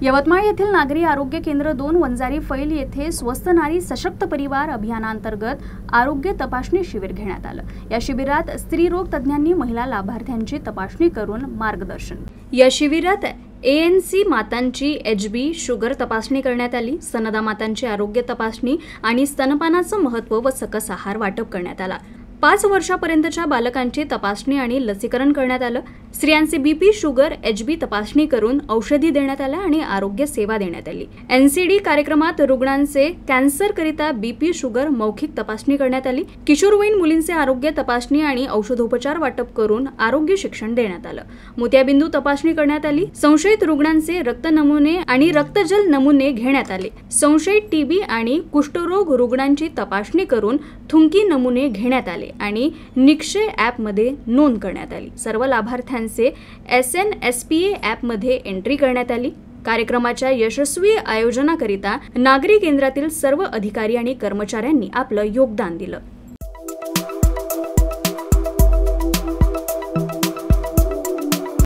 यवतमाळ येथील नागरी आरोग्य केंद्र 2 वंजारी फैल येथे स्वस्थ नारी सशक्त परिवार अभियानांतर्गत आरोग्य तपासणी शिबिर घेण्यात आलं। या शिबिरात स्त्रीरोग तज्ञांनी महिला लाभार्थ्यांची तपासणी करून मार्गदर्शन। या शिबिरात ANC मातांची HB शुगर तपासणी करण्यात आली। स्तनदा मातांची आरोग्य तपासणी आणि स्तनपानाचं महत्त्व व सकस आहार वाटप करण्यात आला। 5 वर्षापर्यंतच्या बालकांची तपासणी आणि लसीकरण करण्यात आलं। स्त्रियांचे BP शुगर HB तपासणी करून औषधी देण्यात आल्या आणि आरोग्य सेवा देण्यात आली। NCD कार्यक्रमात रुग्णांचे कॅन्सरकरिता BP शुगर मौखिक तपासणी करण्यात आली। किशोरवयीन मुलींचे आरोग्य तपासणी आणि औषधोपचार वाटप करून आरोग्य शिक्षण देण्यात आलं। मोत्याबिंदू तपासणी करण्यात आली। संशयित रुग्णांचे रक्त नमुने आणि रक्तजल नमुने घेण्यात आले। संशयित TB आणि कुष्ठरोग रुग्णांची तपासणी करून थुंकी नमुने घेण्यात आले आणि निक्षय ॲपमध्ये नोंद करण्यात आली। सर्व लाभार्थ्यांचे SNSPA ॲपमध्ये एंट्री करण्यात आली। कार्यक्रमाच्या यशस्वी आयोजनाकरिता नागरी केंद्रातील सर्व अधिकारी आणि कर्मचाऱ्यांनी आपलं योगदान दिलं।